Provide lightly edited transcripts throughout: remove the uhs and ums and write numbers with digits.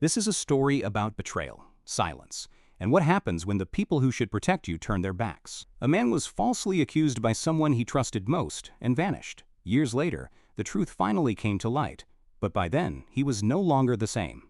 This is a story about betrayal, silence, and what happens when the people who should protect you turn their backs. A man was falsely accused by someone he trusted most and vanished. Years later, the truth finally came to light, but by then, he was no longer the same.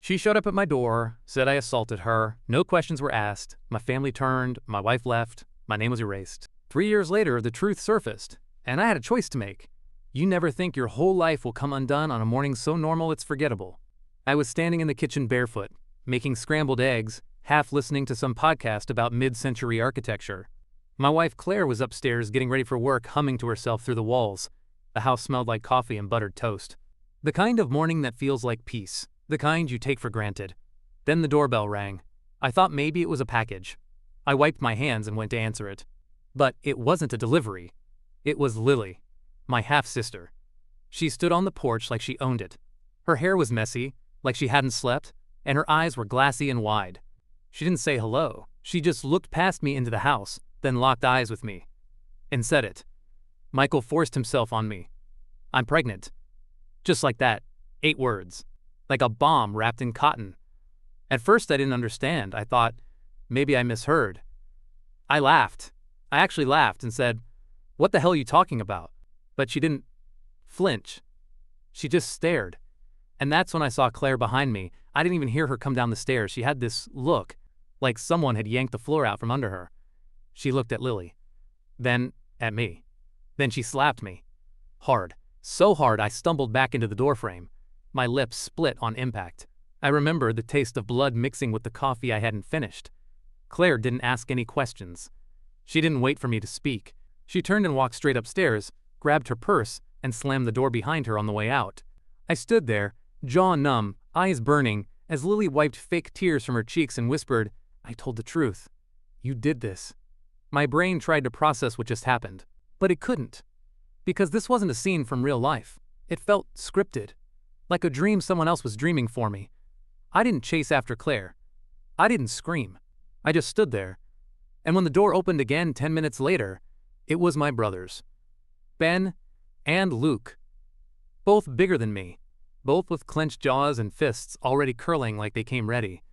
She showed up at my door, said I assaulted her, no questions were asked, my family turned, my wife left, my name was erased. 3 years later, the truth surfaced, and I had a choice to make. You never think your whole life will come undone on a morning so normal it's forgettable. I was standing in the kitchen barefoot, making scrambled eggs, half listening to some podcast about mid-century architecture. My wife Claire was upstairs getting ready for work, humming to herself through the walls. The house smelled like coffee and buttered toast. The kind of morning that feels like peace, the kind you take for granted. Then the doorbell rang. I thought maybe it was a package. I wiped my hands and went to answer it. But it wasn't a delivery. It was Lily, my half-sister. She stood on the porch like she owned it. Her hair was messy, like she hadn't slept, and her eyes were glassy and wide. She didn't say hello. She just looked past me into the house, then locked eyes with me. And said it. Michael forced himself on me. I'm pregnant. Just like that. 8 words. Like a bomb wrapped in cotton. At first I didn't understand. I thought, maybe I misheard. I laughed. I actually laughed and said, "What the hell are you talking about?" But she didn't flinch. She just stared. And that's when I saw Claire behind me. I didn't even hear her come down the stairs. She had this look, like someone had yanked the floor out from under her. She looked at Lily. Then at me. Then she slapped me. Hard. So hard I stumbled back into the doorframe. My lips split on impact. I remembered the taste of blood mixing with the coffee I hadn't finished. Claire didn't ask any questions. She didn't wait for me to speak. She turned and walked straight upstairs, grabbed her purse, and slammed the door behind her on the way out. I stood there, jaw numb, eyes burning, as Lily wiped fake tears from her cheeks and whispered, "I told the truth. You did this." My brain tried to process what just happened, but it couldn't. Because this wasn't a scene from real life. It felt scripted. Like a dream someone else was dreaming for me. I didn't chase after Claire. I didn't scream. I just stood there. And when the door opened again 10 minutes later, it was my brothers. Ben and Luke. Both bigger than me. Both with clenched jaws and fists already curling like they came ready.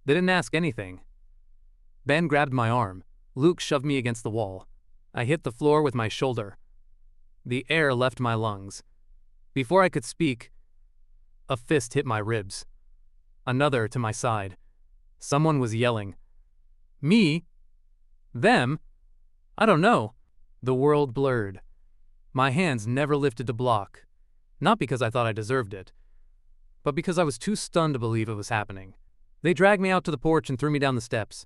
They didn't ask anything. Ben grabbed my arm. Luke shoved me against the wall. I hit the floor with my shoulder. The air left my lungs. Before I could speak, a fist hit my ribs. Another to my side. Someone was yelling. Me? Them? I don't know. The world blurred. My hands never lifted to block. Not because I thought I deserved it, but because I was too stunned to believe it was happening. They dragged me out to the porch and threw me down the steps.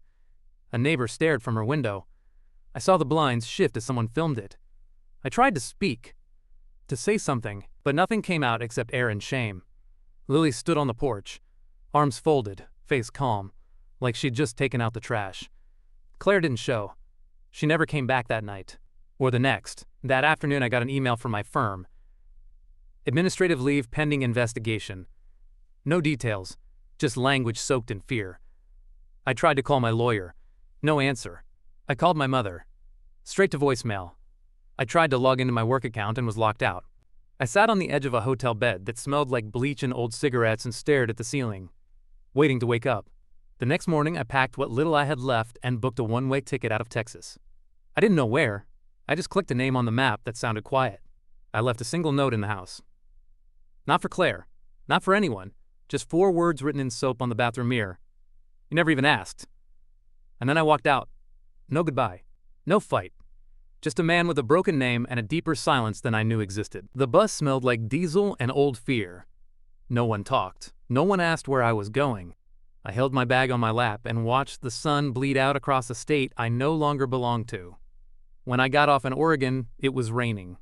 A neighbor stared from her window. I saw the blinds shift as someone filmed it. I tried to speak, to say something, but nothing came out except air and shame. Lily stood on the porch, arms folded, face calm, like she'd just taken out the trash. Claire didn't show. She never came back that night, or the next. That afternoon I got an email from my firm. Administrative leave pending investigation. No details, just language soaked in fear. I tried to call my lawyer. No answer. I called my mother. Straight to voicemail. I tried to log into my work account and was locked out. I sat on the edge of a hotel bed that smelled like bleach and old cigarettes and stared at the ceiling, waiting to wake up. The next morning I packed what little I had left and booked a one-way ticket out of Texas. I didn't know where. I just clicked a name on the map that sounded quiet. I left a single note in the house. Not for Claire. Not for anyone. Just 4 words written in soap on the bathroom mirror. You never even asked. And then I walked out. No goodbye. No fight. Just a man with a broken name and a deeper silence than I knew existed. The bus smelled like diesel and old fear. No one talked. No one asked where I was going. I held my bag on my lap and watched the sun bleed out across a state I no longer belonged to. When I got off in Oregon, it was raining.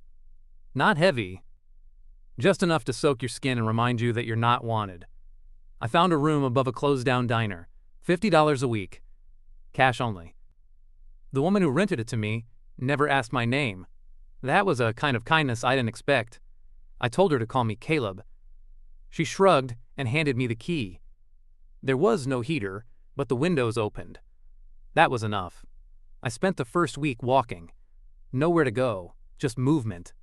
Not heavy. Just enough to soak your skin and remind you that you're not wanted. I found a room above a closed-down diner. $50 a week. Cash only. The woman who rented it to me never asked my name. That was a kind of kindness I didn't expect. I told her to call me Caleb. She shrugged and handed me the key. There was no heater, but the windows opened. That was enough. I spent the first week walking. Nowhere to go, just movement.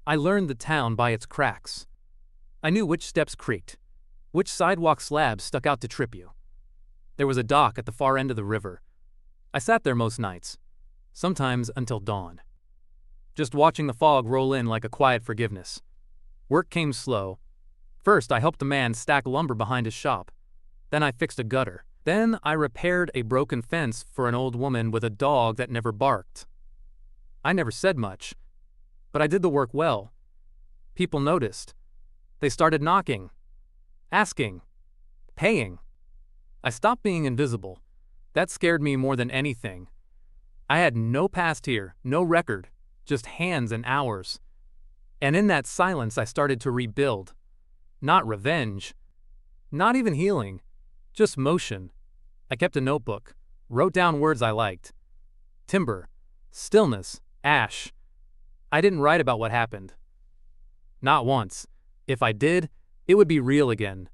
I learned the town by its cracks. I knew which steps creaked, Which sidewalk slab stuck out to trip you? There was a dock at the far end of the river. I sat there most nights, sometimes until dawn, just watching the fog roll in like a quiet forgiveness. Work came slow. First, I helped a man stack lumber behind his shop. Then I fixed a gutter. Then I repaired a broken fence for an old woman with a dog that never barked. I never said much, but I did the work well. People noticed. They started knocking, asking, paying. I stopped being invisible. That scared me more than anything. I had no past here, no record, just hands and hours. And in that silence I started to rebuild. Not revenge. Not even healing. Just motion. I kept a notebook, wrote down words I liked. Timber, stillness, ash. I didn't write about what happened. Not once. If I did, it would be real again.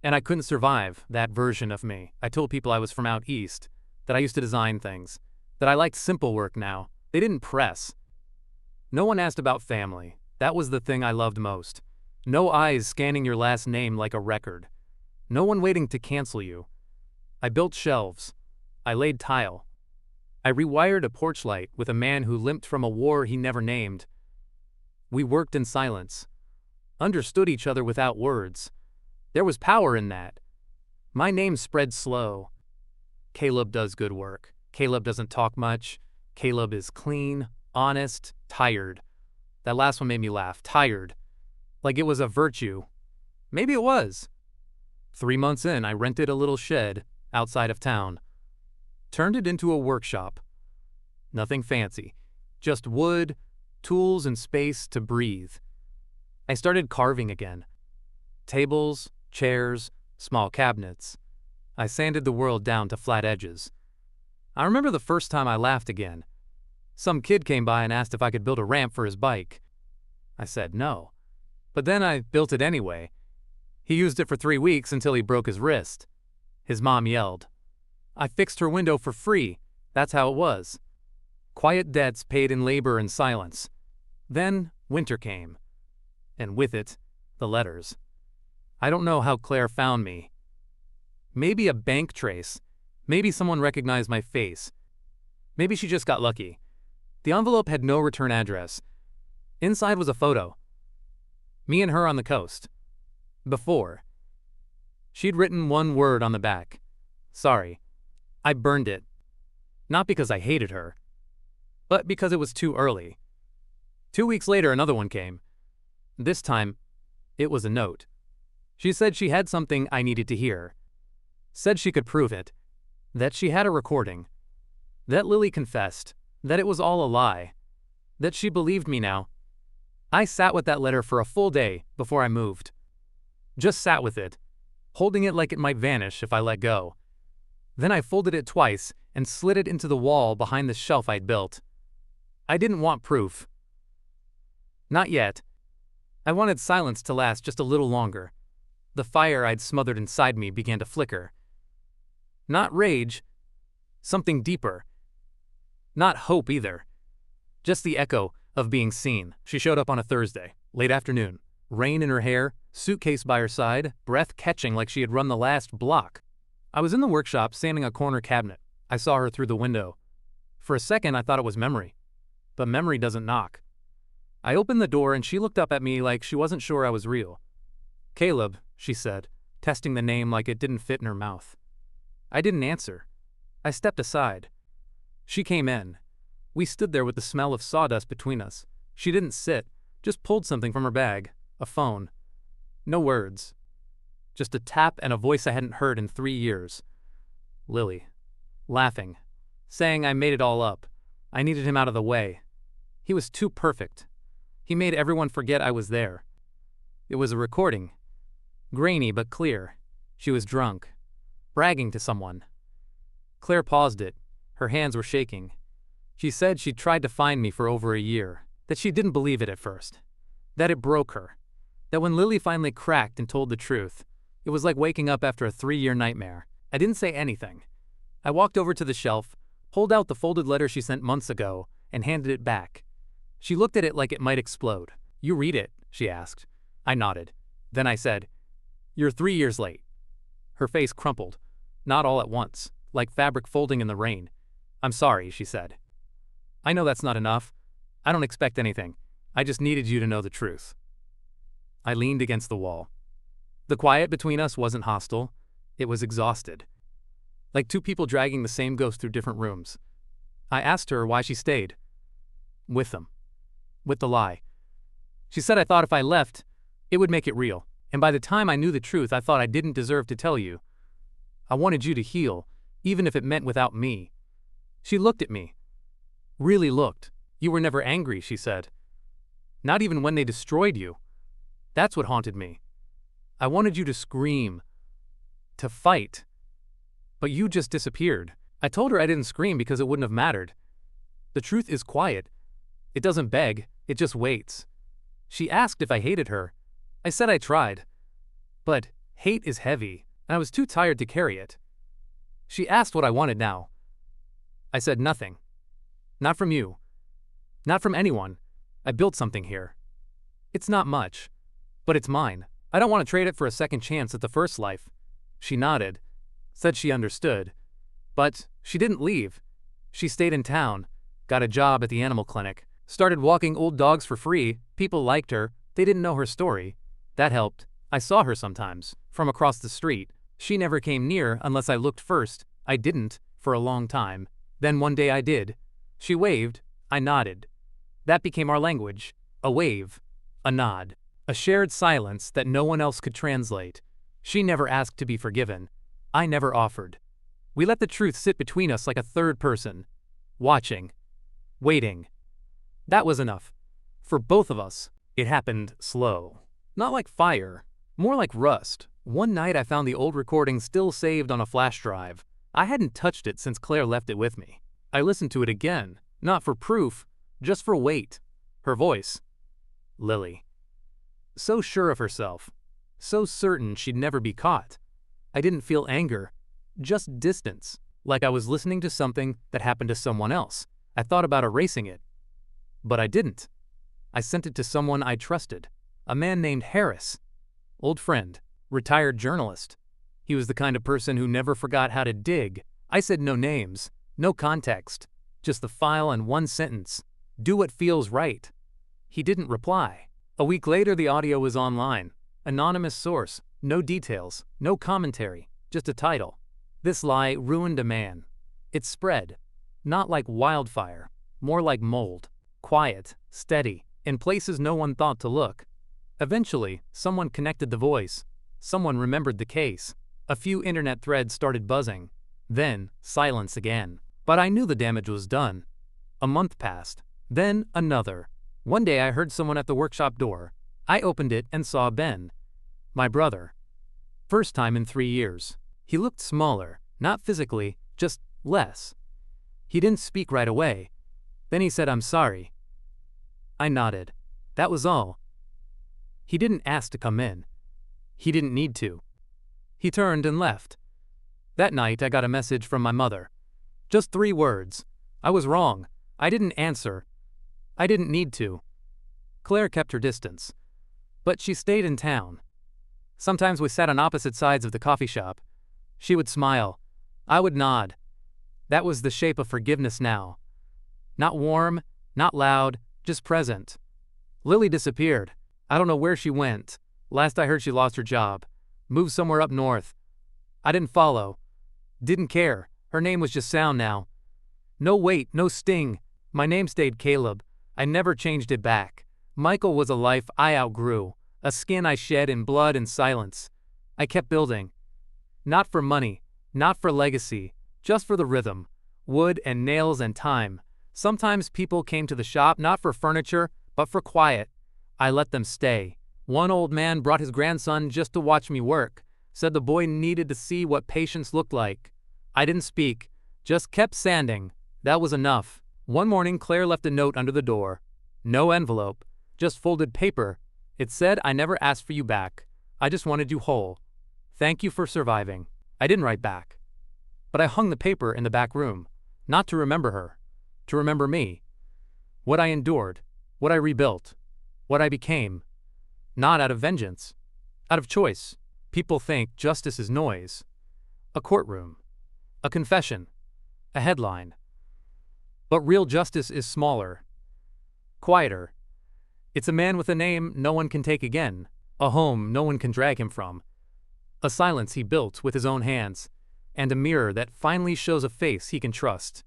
And I couldn't survive that version of me. I told people I was from out east, that I used to design things, that I liked simple work now. They didn't press. No one asked about family. That was the thing I loved most. No eyes scanning your last name like a record. No one waiting to cancel you. I built shelves. I laid tile. I rewired a porch light with a man who limped from a war he never named. We worked in silence. Understood each other without words. There was power in that. My name spread slow. Caleb does good work. Caleb doesn't talk much. Caleb is clean, honest, tired. That last one made me laugh. Tired. Like it was a virtue. Maybe it was. 3 months in, I rented a little shed outside of town. Turned it into a workshop. Nothing fancy. Just wood, tools, and space to breathe. I started carving again. Tables, chairs, small cabinets. I sanded the world down to flat edges. I remember the first time I laughed again. Some kid came by and asked if I could build a ramp for his bike. I said no. But then I built it anyway. He used it for 3 weeks until he broke his wrist. His mom yelled. I fixed her window for free. That's how it was. Quiet debts paid in labor and silence. Then winter came. And with it, the letters. I don't know how Claire found me. Maybe a bank trace. Maybe someone recognized my face. Maybe she just got lucky. The envelope had no return address. Inside was a photo. Me and her on the coast. Before. She'd written one word on the back. Sorry. I burned it. Not because I hated her, but because it was too early. 2 weeks later, another one came. This time, it was a note. She said she had something I needed to hear. Said she could prove it. That she had a recording. That Lily confessed. That it was all a lie. That she believed me now. I sat with that letter for a full day before I moved. Just sat with it, holding it like it might vanish if I let go. Then I folded it twice and slid it into the wall behind the shelf I'd built. I didn't want proof. Not yet. I wanted silence to last just a little longer. The fire I'd smothered inside me began to flicker. Not rage, something deeper. Not hope either. Just the echo of being seen. She showed up on a Thursday, late afternoon, rain in her hair, suitcase by her side, breath catching like she had run the last block. I was in the workshop sanding a corner cabinet. I saw her through the window. For a second I thought it was memory. But memory doesn't knock. I opened the door and she looked up at me like she wasn't sure I was real. Caleb, she said, testing the name like it didn't fit in her mouth. I didn't answer. I stepped aside. She came in. We stood there with the smell of sawdust between us. She didn't sit, just pulled something from her bag, a phone. No words. Just a tap and a voice I hadn't heard in 3 years. Lily. Laughing. Saying I made it all up. I needed him out of the way. He was too perfect. He made everyone forget I was there. It was a recording. Grainy but clear. She was drunk. Bragging to someone. Claire paused it. Her hands were shaking. She said she'd tried to find me for over a year. That she didn't believe it at first. That it broke her. That when Lily finally cracked and told the truth, it was like waking up after a 3-year nightmare. I didn't say anything. I walked over to the shelf, pulled out the folded letter she sent months ago, and handed it back. She looked at it like it might explode. You read it, she asked. I nodded. Then I said, You're 3 years late. Her face crumpled, not all at once, like fabric folding in the rain. I'm sorry, she said. I know that's not enough. I don't expect anything. I just needed you to know the truth. I leaned against the wall. The quiet between us wasn't hostile. It was exhausted. Like two people dragging the same ghost through different rooms. I asked her why she stayed. With them. With the lie. She said I thought if I left, it would make it real. And by the time I knew the truth, I thought I didn't deserve to tell you. I wanted you to heal, even if it meant without me. She looked at me. Really looked. You were never angry, she said. Not even when they destroyed you. That's what haunted me. I wanted you to scream. To fight. But you just disappeared. I told her I didn't scream because it wouldn't have mattered. The truth is quiet. It doesn't beg, it just waits. She asked if I hated her. I said I tried. But hate is heavy, and I was too tired to carry it. She asked what I wanted now. I said nothing. Not from you. Not from anyone. I built something here. It's not much, but it's mine. I don't want to trade it for a second chance at the first life. She nodded, said she understood. But she didn't leave. She stayed in town, got a job at the animal clinic, started walking old dogs for free. People liked her. They didn't know her story. That helped. I saw her sometimes, from across the street. She never came near unless I looked first. I didn't, for a long time. Then one day I did. She waved. I nodded. That became our language. A wave. A nod. A shared silence that no one else could translate. She never asked to be forgiven. I never offered. We let the truth sit between us like a third person. Watching. Waiting. That was enough. For both of us. It happened slow. Not like fire. More like rust. One night I found the old recording still saved on a flash drive. I hadn't touched it since Claire left it with me. I listened to it again. Not for proof. Just for weight. Her voice. Lily. So sure of herself. So certain she'd never be caught. I didn't feel anger. Just distance. Like I was listening to something that happened to someone else. I thought about erasing it. But I didn't. I sent it to someone I trusted. A man named Harris. Old friend. Retired journalist. He was the kind of person who never forgot how to dig. I said no names. No context. Just the file and one sentence. Do what feels right. He didn't reply. A week later the audio was online. Anonymous source. No details. No commentary. Just a title. This lie ruined a man. It spread. Not like wildfire. More like mold. Quiet. Steady. In places no one thought to look. Eventually, someone connected the voice. Someone remembered the case. A few internet threads started buzzing. Then, silence again. But I knew the damage was done. A month passed. Then, another. One day I heard someone at the workshop door. I opened it and saw Ben. My brother. First time in 3 years. He looked smaller. Not physically, just less. He didn't speak right away. Then he said, "I'm sorry." I nodded. That was all. He didn't ask to come in. He didn't need to. He turned and left. That night I got a message from my mother. Just 3 words. I was wrong. I didn't answer. I didn't need to. Claire kept her distance. But she stayed in town. Sometimes we sat on opposite sides of the coffee shop. She would smile. I would nod. That was the shape of forgiveness now. Not warm, not loud, just present. Lily disappeared. I don't know where she went. Last I heard she lost her job. Moved somewhere up north. I didn't follow. Didn't care. Her name was just sound now. No weight, no sting. My name stayed Caleb. I never changed it back. Michael was a life I outgrew. A skin I shed in blood and silence. I kept building. Not for money. Not for legacy. Just for the rhythm. Wood and nails and time. Sometimes people came to the shop not for furniture, but for quiet. I let them stay. One old man brought his grandson just to watch me work. Said the boy needed to see what patience looked like. I didn't speak. Just kept sanding. That was enough. One morning Claire left a note under the door. No envelope. Just folded paper. It said, "I never asked for you back. I just wanted you whole. Thank you for surviving." I didn't write back. But I hung the paper in the back room. Not to remember her. To remember me. What I endured. What I rebuilt. What I became. Not out of vengeance. Out of choice. People think justice is noise, a courtroom, a confession, a headline. But real justice is smaller, quieter. It's a man with a name no one can take again, a home no one can drag him from, a silence he built with his own hands, and a mirror that finally shows a face he can trust.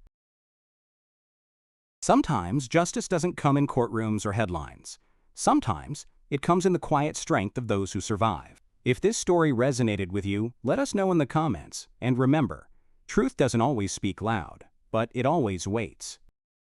Sometimes justice doesn't come in courtrooms or headlines. Sometimes it comes in the quiet strength of those who survive. If this story resonated with you, let us know in the comments. And remember, truth doesn't always speak loud, but it always waits.